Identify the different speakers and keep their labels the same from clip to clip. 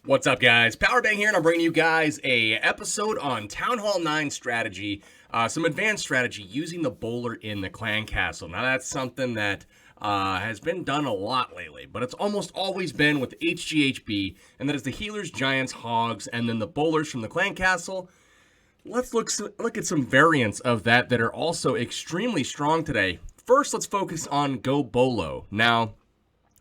Speaker 1: What's up, guys? Powerbang here, and I'm bringing you guys a episode on Town Hall 9 strategy, some advanced strategy using the bowler in the clan castle. Now, that's something that has been done a lot lately, but it's almost always been with HGHB, and that is the healers, giants, hogs, and then the bowlers from the clan castle. Let's look at some variants of that are also extremely strong today. First, let's focus on GoBoLo. Now,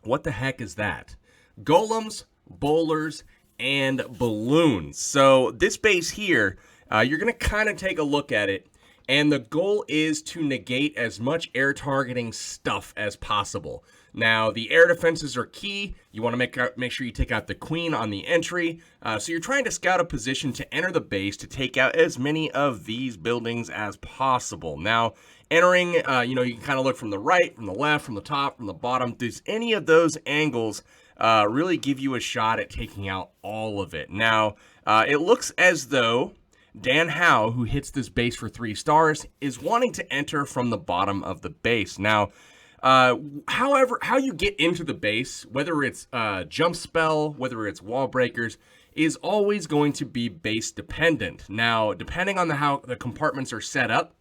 Speaker 1: what the heck is that? Golems, bowlers, and balloons. So this base here, you're going to kind of take a look at it, and the goal is to negate as much air targeting stuff as possible. Now, the air defenses are key. You want to make sure you take out the queen on the entry. So you're trying to scout a position to enter the base to take out as many of these buildings as possible. Now, entering, you can kind of look from the right, from the left, from the top, from the bottom. Does any of those angles really give you a shot at taking out all of it? Now, it looks as though Dan Howe, who hits this base for 3 stars, is wanting to enter from the bottom of the base. Now, however, how you get into the base, whether it's jump spell, whether it's wall breakers, is always going to be base dependent. Now, depending on how the compartments are set up,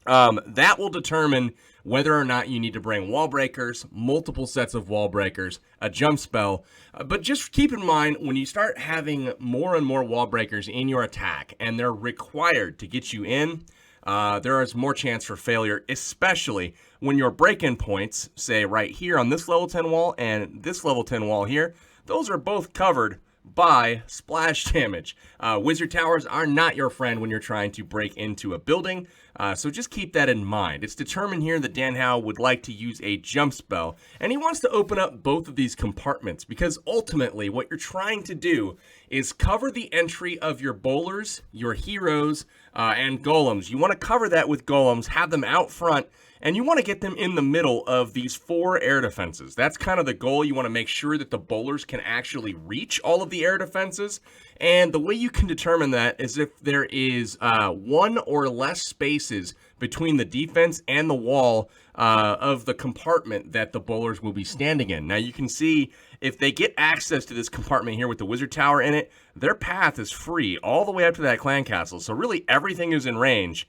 Speaker 1: that will determine whether or not you need to bring wall breakers, multiple sets of wall breakers, a jump spell. But just keep in mind, when you start having more and more wall breakers in your attack, and they're required to get you in, there is more chance for failure, especially when your break-in points, say right here on this level 10 wall and this level 10 wall here, those are both covered by splash damage. Wizard towers are not your friend when you're trying to break into a building, so just keep that in mind. It's determined here that Dan Howe would like to use a jump spell, and he wants to open up both of these compartments, because ultimately what you're trying to do is cover the entry of your bowlers, your heroes, and golems. You want to cover that with golems, have them out front, and you want to get them in the middle of these 4 air defenses. That's kind of the goal. You want to make sure that the bowlers can actually reach all of the air defenses. And the way you can determine that is if there is 1 or less spaces between the defense and the wall of the compartment that the bowlers will be standing in. Now, you can see if they get access to this compartment here with the wizard tower in it, their path is free all the way up to that clan castle. So really everything is in range.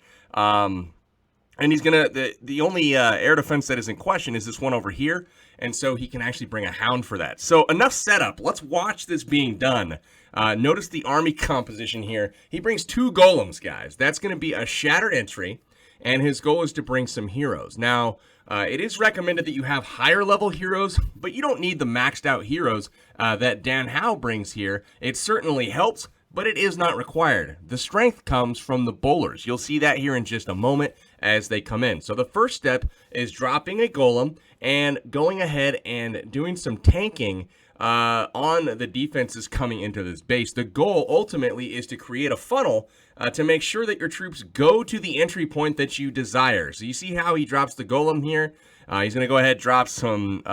Speaker 1: And he's gonna, the only air defense that is in question is this one over here, and so he can actually bring a hound for that. So enough setup. Let's watch this being done. Notice the army composition here. He brings 2 golems, guys. That's gonna be a shattered entry, and his goal is to bring some heroes. Now, it is recommended that you have higher level heroes, but you don't need the maxed out heroes that Dan Howe brings here. It certainly helps, but it is not required. The strength comes from the bowlers. You'll see that here in just a moment as they come in. So the first step is dropping a golem and going ahead and doing some tanking on the defenses coming into this base. The goal ultimately is to create a funnel to make sure that your troops go to the entry point that you desire. So you see how he drops the golem here? He's going to go ahead and drop some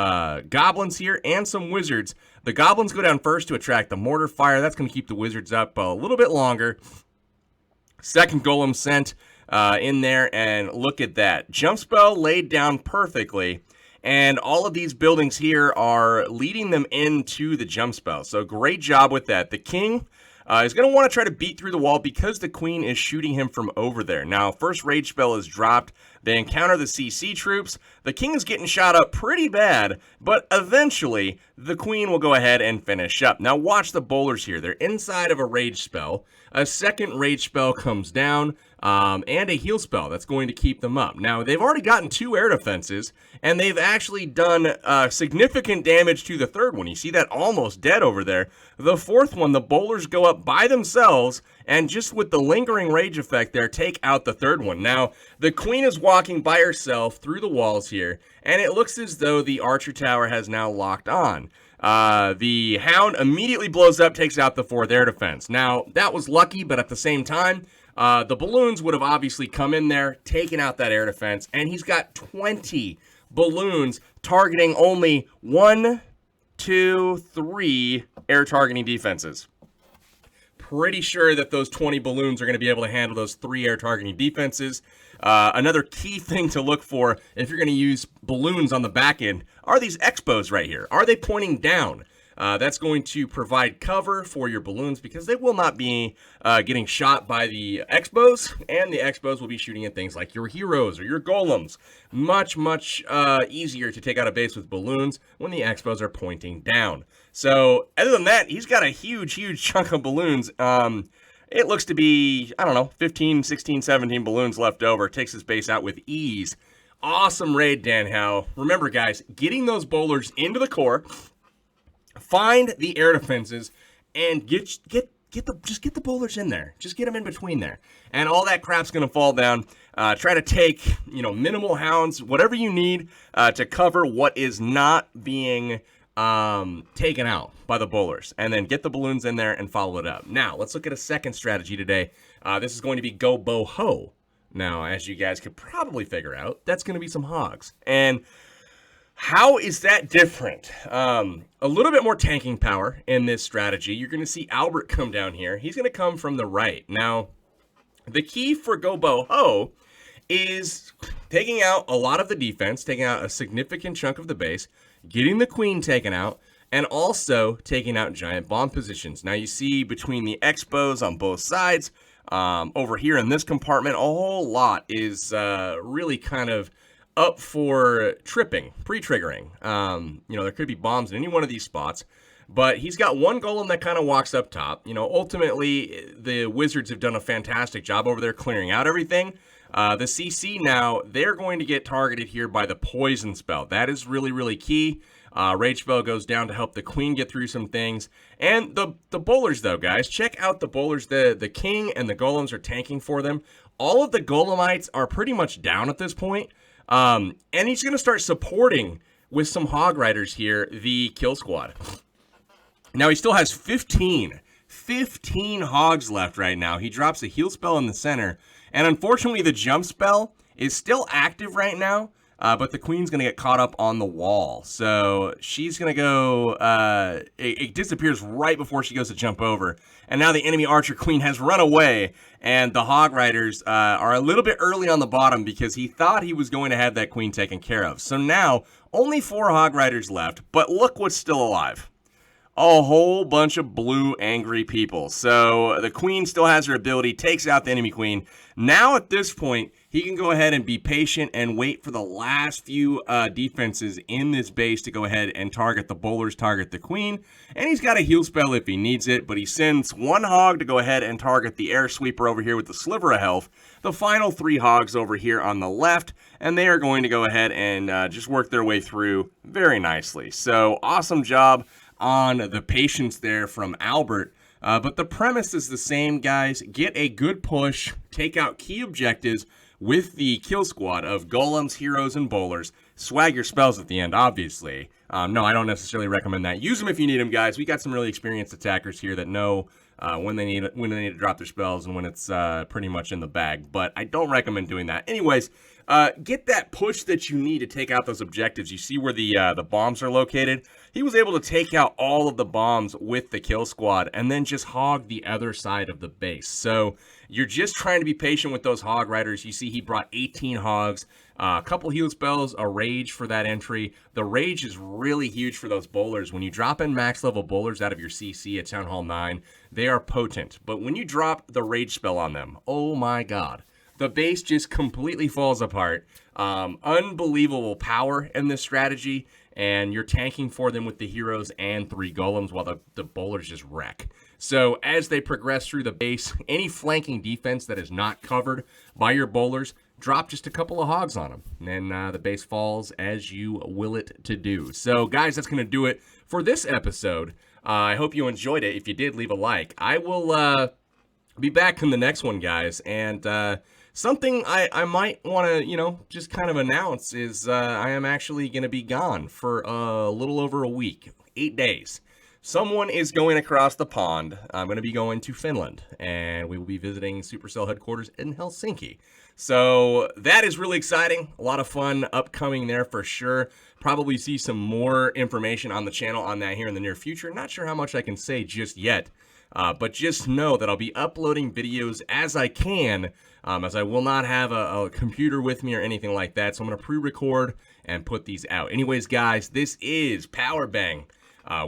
Speaker 1: goblins here and some wizards. The goblins go down first to attract the mortar fire. That's going to keep the wizards up a little bit longer. Second golem sent in there, and look at that. Jump spell laid down perfectly, and all of these buildings here are leading them into the jump spell. So great job with that. The king is going to want to try to beat through the wall because the queen is shooting him from over there. Now, first rage spell is dropped. They encounter the CC troops. The king is getting shot up pretty bad, but eventually the queen will go ahead and finish up. Now watch the bowlers here. They're inside of a rage spell. A second rage spell comes down, and a heal spell that's going to keep them up. Now, they've already gotten 2 air defenses, and they've actually done significant damage to the third one. You see that almost dead over there. The fourth one, the bowlers go up by themselves, and just with the lingering rage effect there, take out the third one. Now, the queen is walking by herself through the walls here, and it looks as though the archer tower has now locked on. The hound immediately blows up, takes out the 4th air defense. Now, that was lucky, but at the same time, the balloons would have obviously come in there, taken out that air defense, and he's got 20 balloons targeting only 1, 2, 3 air targeting defenses. Pretty sure that those 20 balloons are going to be able to handle those 3 air targeting defenses. Another key thing to look for if you're going to use balloons on the back end are these expos right here. Are they pointing down? That's going to provide cover for your balloons because they will not be getting shot by the Expos, and the Expos will be shooting at things like your heroes or your golems. Much easier to take out a base with balloons when the Expos are pointing down. So other than that, he's got a huge chunk of balloons. It looks to be, I don't know, 15, 16, 17 balloons left over. Takes his base out with ease. Awesome raid, Dan Howe. Remember, guys, getting those bowlers into the core, find the air defenses, and just get the bowlers in there. Just get them in between there. And all that crap's going to fall down. Try to take, minimal hounds, whatever you need to cover what is not being taken out by the bowlers, and then get the balloons in there and follow it up. Now, let's look at a second strategy today. This is going to be GoBoHo. Now, as you guys could probably figure out, that's going to be some hogs. And how is that different? A little bit more tanking power in this strategy. You're going to see Albert come down here. He's going to come from the right. Now, the key for GoBoHo is taking out a lot of the defense, taking out a significant chunk of the base, getting the queen taken out, and also taking out giant bomb positions. Now you see between the Expos on both sides, over here in this compartment, a whole lot is really kind of up for tripping, pre-triggering. There could be bombs in any one of these spots, but he's got one golem that kind of walks up top. Ultimately, the Wizards have done a fantastic job over there clearing out everything. The CC now, they're going to get targeted here by the poison spell. That is really key. Rage spell goes down to help the queen get through some things. And the bowlers, though, guys, check out the bowlers. The king and the golems are tanking for them. All of the golemites are pretty much down at this point. And he's going to start supporting with some hog riders here the kill squad. Now, he still has 15 hogs left right now. He drops a heal spell in the center. And unfortunately, the jump spell is still active right now, but the queen's going to get caught up on the wall. So she's going to go, it disappears right before she goes to jump over. And now the enemy archer queen has run away, and the hog riders are a little bit early on the bottom because he thought he was going to have that queen taken care of. So now, only 4 hog riders left, but look what's still alive. A whole bunch of blue angry people. So the queen still has her ability, takes out the enemy queen. Now at this point, he can go ahead and be patient and wait for the last few defenses in this base to go ahead and target the bowlers, target the queen. And he's got a heal spell if he needs it, but he sends 1 hog to go ahead and target the air sweeper over here with the sliver of health. The final 3 hogs over here on the left, and they are going to go ahead and just work their way through very nicely. So awesome job on the patience there from Albert. But the premise is the same, guys. Get a good push, take out key objectives with the kill squad of golems, heroes, and bowlers. Swag your spells at the end, obviously. No, I don't necessarily recommend that. Use them if you need them, guys. We got some really experienced attackers here that know when they need to drop their spells and when it's pretty much in the bag. But I don't recommend doing that. Anyways, get that push that you need to take out those objectives. You see where the bombs are located? He was able to take out all of the bombs with the kill squad and then just hog the other side of the base. So you're just trying to be patient with those hog riders. You see he brought 18 hogs, a couple heal spells, a rage for that entry. The rage is really huge for those bowlers. When you drop in max level bowlers out of your CC at Town Hall 9, they are potent. But when you drop the rage spell on them, oh my god. The base just completely falls apart. Unbelievable power in this strategy, and you're tanking for them with the heroes and 3 golems while the bowlers just wreck. So as they progress through the base, any flanking defense that is not covered by your bowlers, drop just a couple of hogs on them. And then the base falls as you will it to do. So guys, that's going to do it for this episode. I hope you enjoyed it. If you did, leave a like. I will be back in the next one, guys, and something I might want to, just kind of announce is I am actually going to be gone for a little over a week, 8 days. Someone is going across the pond. I'm going to be going to Finland, and we will be visiting Supercell headquarters in Helsinki. So that is really exciting. A lot of fun upcoming there for sure. Probably see some more information on the channel on that here in the near future. Not sure how much I can say just yet. But just know that I'll be uploading videos as I can, as I will not have a computer with me or anything like that. So I'm going to pre-record and put these out. Anyways, guys, this is Powerbang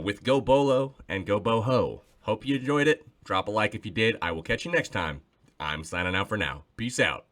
Speaker 1: with GoBoLo and GoBoHo. Hope you enjoyed it. Drop a like if you did. I will catch you next time. I'm signing out for now. Peace out.